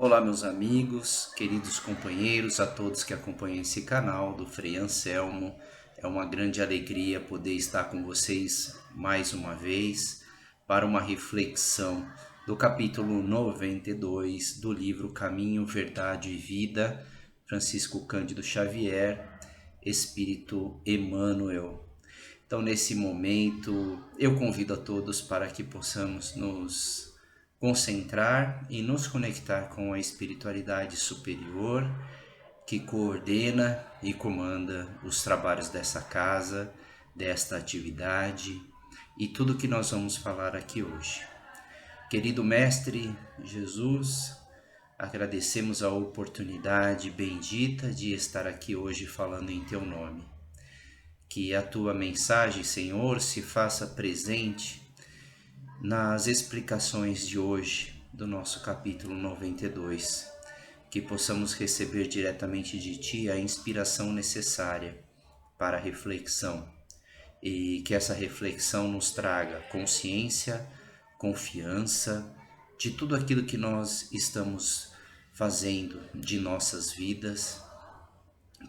Olá, meus amigos, queridos companheiros, a todos que acompanham esse canal do Frei Anselmo. É uma grande alegria poder estar com vocês mais uma vez para uma reflexão do capítulo 92 do livro Caminho, Verdade e Vida, Francisco Cândido Xavier, Espírito Emmanuel. Então, nesse momento, eu convido a todos para que possamos nos concentrar e nos conectar com a espiritualidade superior que coordena e comanda os trabalhos dessa casa, desta atividade e tudo que nós vamos falar aqui hoje. Querido Mestre Jesus, agradecemos a oportunidade bendita de estar aqui hoje falando em Teu nome. Que a Tua mensagem, Senhor, se faça presente nas explicações de hoje do nosso capítulo 92, que possamos receber diretamente de Ti a inspiração necessária para a reflexão e que essa reflexão nos traga consciência, confiança de tudo aquilo que nós estamos fazendo de nossas vidas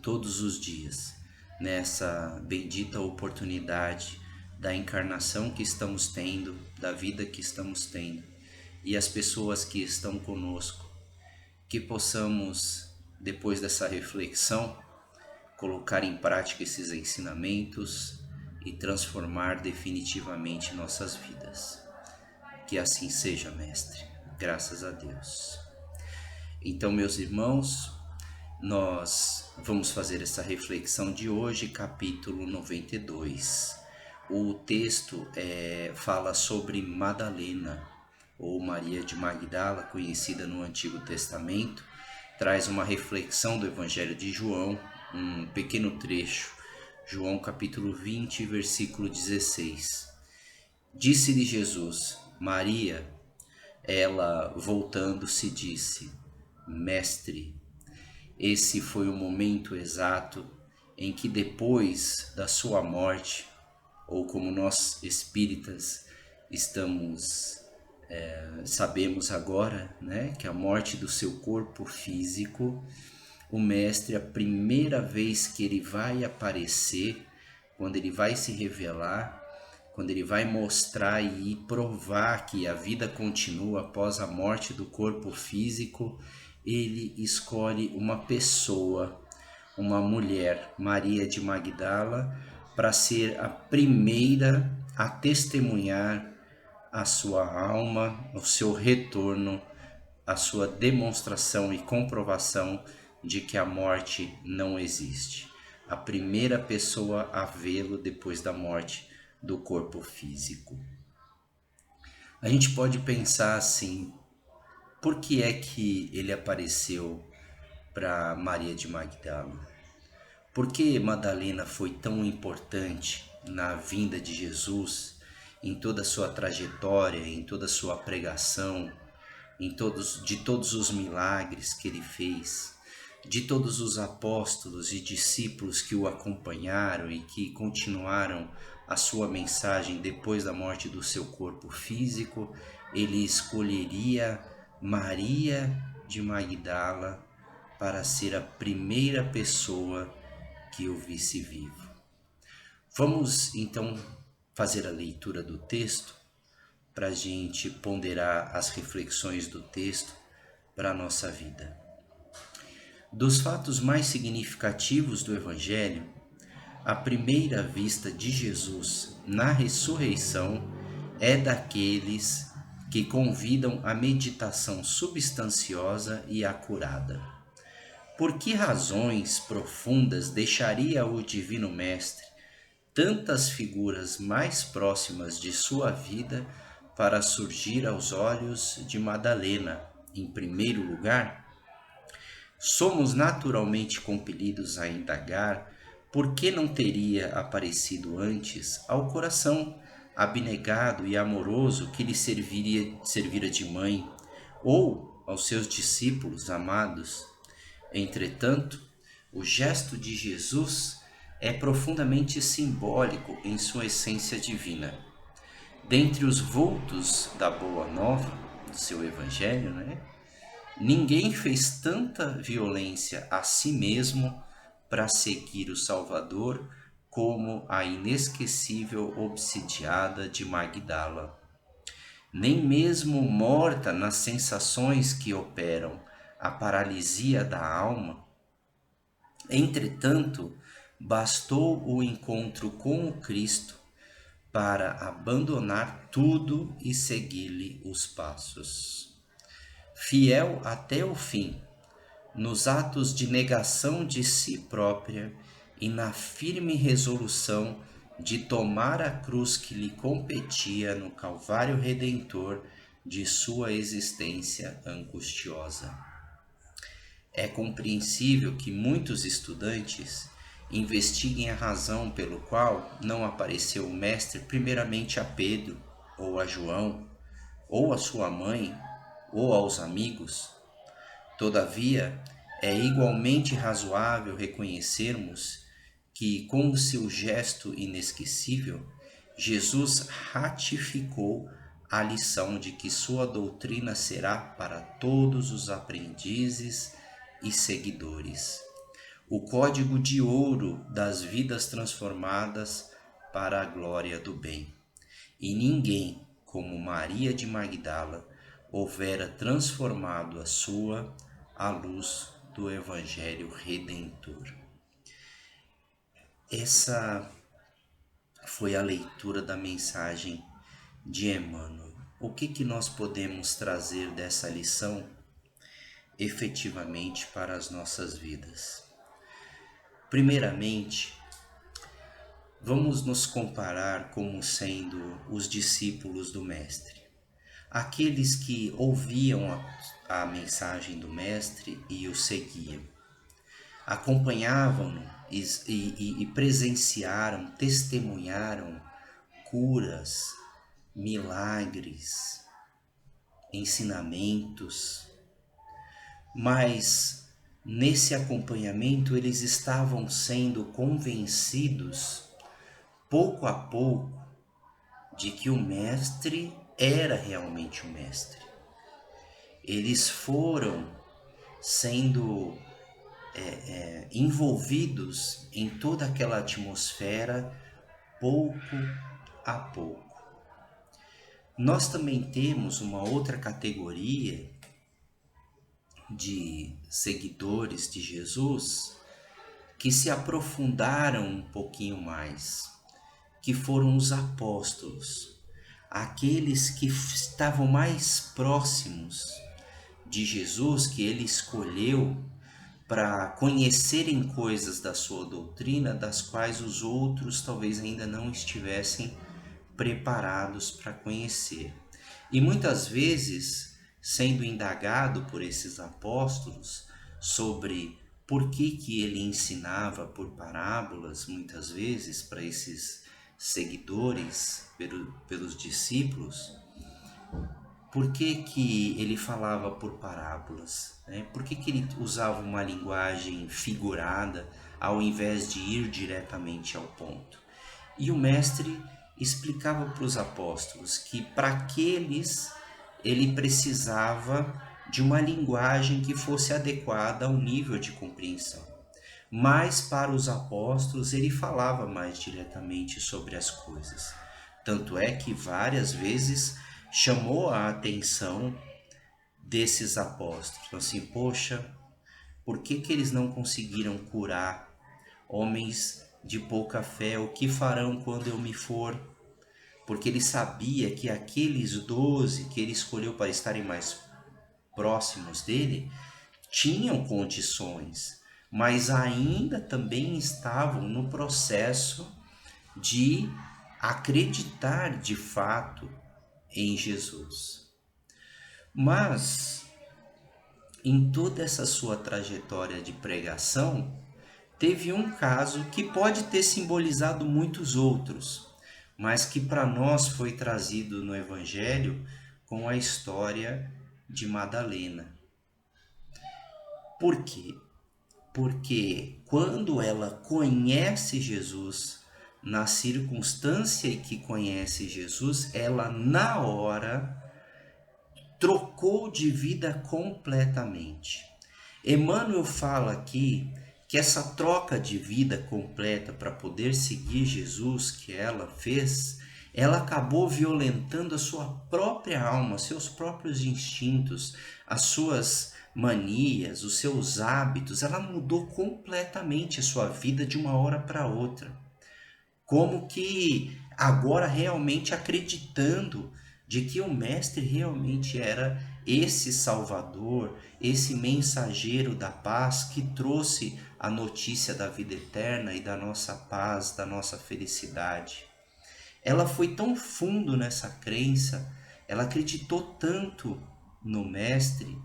todos os dias, nessa bendita oportunidade da encarnação que estamos tendo, da vida que estamos tendo e as pessoas que estão conosco, que possamos, depois dessa reflexão, colocar em prática esses ensinamentos e transformar definitivamente nossas vidas. Que assim seja, Mestre, graças a Deus. Então, meus irmãos, nós vamos fazer essa reflexão de hoje, capítulo 92. O texto fala sobre Madalena, ou Maria de Magdala, conhecida no Antigo Testamento. Traz uma reflexão do Evangelho de João, um pequeno trecho. João capítulo 20, versículo 16. Disse-lhe Jesus, Maria. Ela, voltando-se, disse, Mestre. Esse foi o momento exato em que, depois da sua morte, ou como nós espíritas sabemos agora, né, que a morte do seu corpo físico, o Mestre, a primeira vez que ele vai aparecer, quando ele vai se revelar, quando ele vai mostrar e provar que a vida continua após a morte do corpo físico, ele escolhe uma pessoa, uma mulher, Maria de Magdala, para ser a primeira a testemunhar a sua alma, o seu retorno, a sua demonstração e comprovação de que a morte não existe. A primeira pessoa a vê-lo depois da morte do corpo físico. A gente pode pensar assim, por que é que ele apareceu para Maria de Magdala? Por que Madalena foi tão importante na vinda de Jesus, em toda a sua trajetória, em toda a sua pregação, de todos os milagres que ele fez, de todos os apóstolos e discípulos que o acompanharam e que continuaram a sua mensagem depois da morte do seu corpo físico, ele escolheria Maria de Magdala para ser a primeira pessoa que o visse vivo. Vamos então fazer a leitura do texto para a gente ponderar as reflexões do texto para a nossa vida. Dos fatos mais significativos do Evangelho, a primeira vista de Jesus na ressurreição é daqueles que convidam a meditação substanciosa e acurada. Por que razões profundas deixaria o Divino Mestre tantas figuras mais próximas de sua vida para surgir aos olhos de Madalena, em primeiro lugar? Somos naturalmente compelidos a indagar por que não teria aparecido antes ao coração abnegado e amoroso que lhe servira de mãe, ou aos seus discípulos amados. Entretanto, o gesto de Jesus é profundamente simbólico em sua essência divina. Dentre os vultos da Boa Nova, do seu Evangelho, Ninguém fez tanta violência a si mesmo para seguir o Salvador como a inesquecível obsidiada de Magdala. Nem mesmo morta nas sensações que operam a paralisia da alma, entretanto, bastou o encontro com o Cristo para abandonar tudo e seguir-lhe os passos. Fiel até o fim, nos atos de negação de si própria e na firme resolução de tomar a cruz que lhe competia no Calvário Redentor de sua existência angustiosa. É compreensível que muitos estudantes investiguem a razão pelo qual não apareceu o Mestre primeiramente a Pedro, ou a João, ou a sua mãe, ou aos amigos. Todavia, é igualmente razoável reconhecermos que, com o seu gesto inesquecível, Jesus ratificou a lição de que sua doutrina será para todos os aprendizes e seguidores, o código de ouro das vidas transformadas para a glória do bem. E ninguém, como Maria de Magdala, houvera transformado a sua à luz do Evangelho Redentor. Essa foi a leitura da mensagem de Emmanuel. O que nós podemos trazer dessa lição efetivamente para as nossas vidas? Primeiramente, vamos nos comparar como sendo os discípulos do Mestre. Aqueles que ouviam a mensagem do Mestre e o seguiam, acompanhavam-no e presenciaram, testemunharam curas, milagres, ensinamentos, mas nesse acompanhamento eles estavam sendo convencidos, pouco a pouco, de que o Mestre era realmente o Mestre. Eles foram sendo envolvidos em toda aquela atmosfera pouco a pouco. Nós também temos uma outra categoria de seguidores de Jesus que se aprofundaram um pouquinho mais, que foram os apóstolos, aqueles que estavam mais próximos de Jesus, que ele escolheu para conhecerem coisas da sua doutrina, das quais os outros talvez ainda não estivessem preparados para conhecer. E muitas vezes, sendo indagado por esses apóstolos sobre por que ele ensinava por parábolas, muitas vezes, para esses seguidores, pelos discípulos, por que ele falava por parábolas? Né? Por que ele usava uma linguagem figurada ao invés de ir diretamente ao ponto? E o Mestre explicava para os apóstolos que para aqueles ele precisava de uma linguagem que fosse adequada ao nível de compreensão. Mas para os apóstolos ele falava mais diretamente sobre as coisas. Tanto é que várias vezes chamou a atenção desses apóstolos. Assim, poxa, por que eles não conseguiram curar homens de pouca fé? O que farão quando eu me for? Porque ele sabia que aqueles 12 que ele escolheu para estarem mais próximos dele tinham condições, mas ainda também estavam no processo de acreditar de fato em Jesus. Mas em toda essa sua trajetória de pregação, teve um caso que pode ter simbolizado muitos outros, mas que para nós foi trazido no Evangelho com a história de Madalena. Por quê? Porque quando ela conhece Jesus, na circunstância em que conhece Jesus, ela na hora trocou de vida completamente. Emmanuel fala aqui que essa troca de vida completa para poder seguir Jesus que ela fez, ela acabou violentando a sua própria alma, seus próprios instintos, as suas manias, os seus hábitos. Ela mudou completamente a sua vida de uma hora para outra. Como que agora realmente acreditando de que o Mestre realmente era esse Salvador, esse mensageiro da paz que trouxe a notícia da vida eterna e da nossa paz, da nossa felicidade. Ela foi tão fundo nessa crença, ela acreditou tanto no Mestre,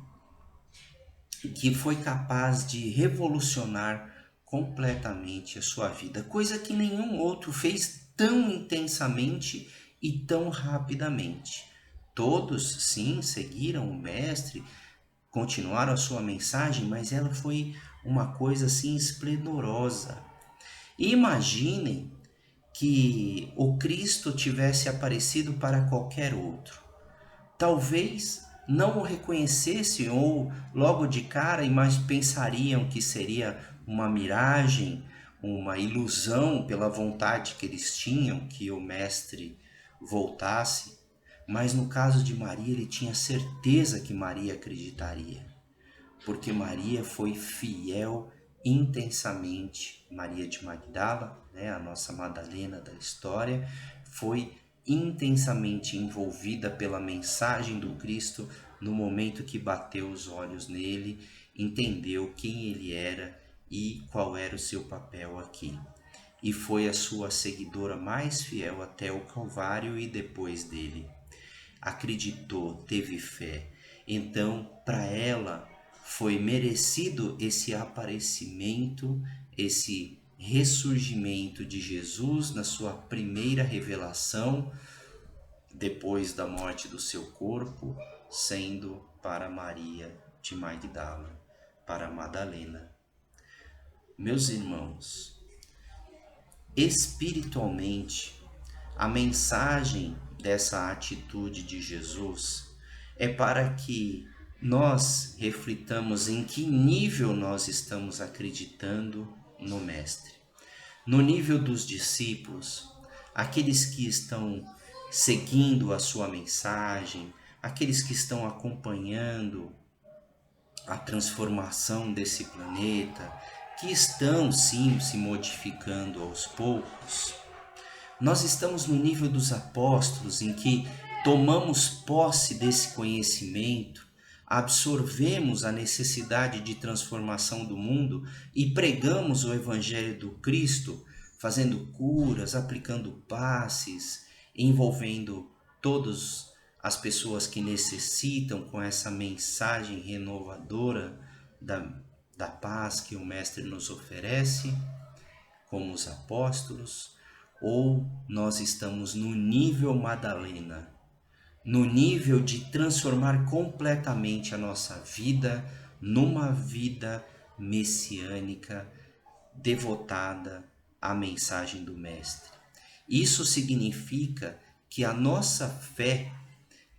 que foi capaz de revolucionar completamente a sua vida, coisa que nenhum outro fez tão intensamente e tão rapidamente. Todos, sim, seguiram o Mestre, continuaram a sua mensagem, mas ela foi uma coisa assim esplendorosa. E imaginem que o Cristo tivesse aparecido para qualquer outro. Talvez não o reconhecessem ou logo de cara mas pensariam que seria uma miragem, uma ilusão pela vontade que eles tinham que o Mestre voltasse. Mas no caso de Maria, ele tinha certeza que Maria acreditaria, porque Maria foi fiel intensamente. Maria de Magdala, né, a nossa Madalena da história, foi intensamente envolvida pela mensagem do Cristo no momento que bateu os olhos nele, entendeu quem ele era e qual era o seu papel aqui. E foi a sua seguidora mais fiel até o Calvário e depois dele. Acreditou, teve fé. Então, para ela, foi merecido esse aparecimento, esse ressurgimento de Jesus na sua primeira revelação, depois da morte do seu corpo, sendo para Maria de Magdala, para Madalena. Meus irmãos, espiritualmente, a mensagem dessa atitude de Jesus é para que nós reflitamos em que nível nós estamos acreditando no Mestre. No nível dos discípulos, aqueles que estão seguindo a sua mensagem, aqueles que estão acompanhando a transformação desse planeta, que estão sim se modificando aos poucos. Nós estamos no nível dos apóstolos, em que tomamos posse desse conhecimento, absorvemos a necessidade de transformação do mundo e pregamos o Evangelho do Cristo, fazendo curas, aplicando passes, envolvendo todas as pessoas que necessitam com essa mensagem renovadora da paz que o Mestre nos oferece, como os apóstolos. Ou nós estamos no nível Madalena, no nível de transformar completamente a nossa vida numa vida messiânica, devotada à mensagem do Mestre. Isso significa que a nossa fé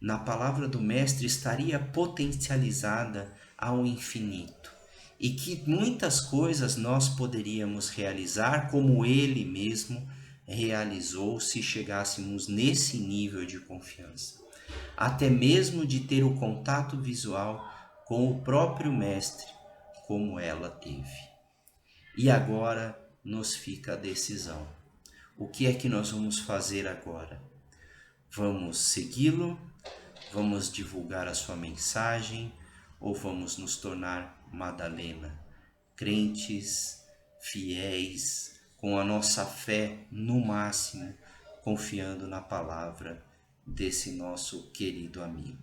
na palavra do Mestre estaria potencializada ao infinito e que muitas coisas nós poderíamos realizar como Ele mesmo realizou se chegássemos nesse nível de confiança, até mesmo de ter o contato visual com o próprio Mestre, como ela teve. E agora nos fica a decisão. O que é que nós vamos fazer agora? Vamos segui-lo? Vamos divulgar a sua mensagem? Ou vamos nos tornar Madalena, crentes, fiéis, com a nossa fé no máximo, confiando na palavra desse nosso querido amigo?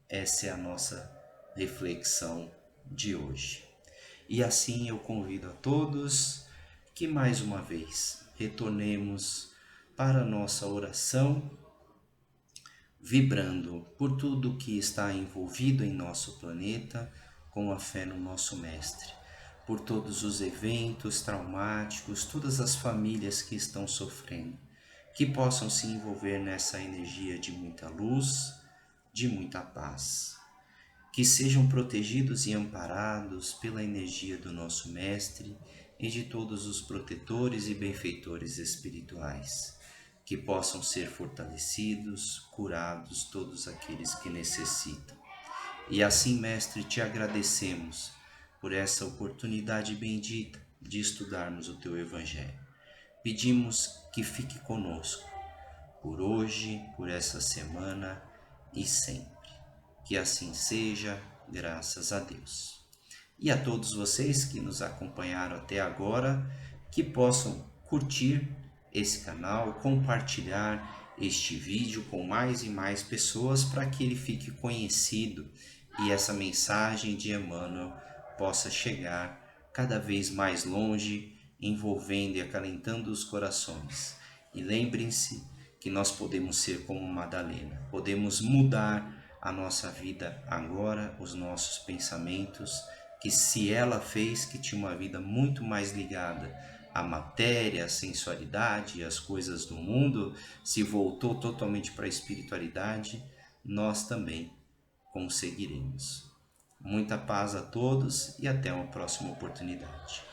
Essa é a nossa reflexão de hoje. E assim eu convido a todos que mais uma vez retornemos para a nossa oração, vibrando por tudo que está envolvido em nosso planeta, com a fé no nosso Mestre, por todos os eventos traumáticos, todas as famílias que estão sofrendo, que possam se envolver nessa energia de muita luz, de muita paz. Que sejam protegidos e amparados pela energia do nosso Mestre e de todos os protetores e benfeitores espirituais. Que possam ser fortalecidos, curados todos aqueles que necessitam. E assim, Mestre, te agradecemos por essa oportunidade bendita de estudarmos o Teu Evangelho. Pedimos que fique conosco, por hoje, por essa semana e sempre. Que assim seja, graças a Deus. E a todos vocês que nos acompanharam até agora, que possam curtir esse canal, compartilhar este vídeo com mais e mais pessoas para que ele fique conhecido e essa mensagem de Emmanuel possa chegar cada vez mais longe, envolvendo e acalentando os corações. E lembrem-se que nós podemos ser como Madalena, podemos mudar a nossa vida agora, os nossos pensamentos, que se ela fez, que tinha uma vida muito mais ligada à matéria, à sensualidade, às coisas do mundo, se voltou totalmente para a espiritualidade, nós também conseguiremos. Muita paz a todos e até uma próxima oportunidade.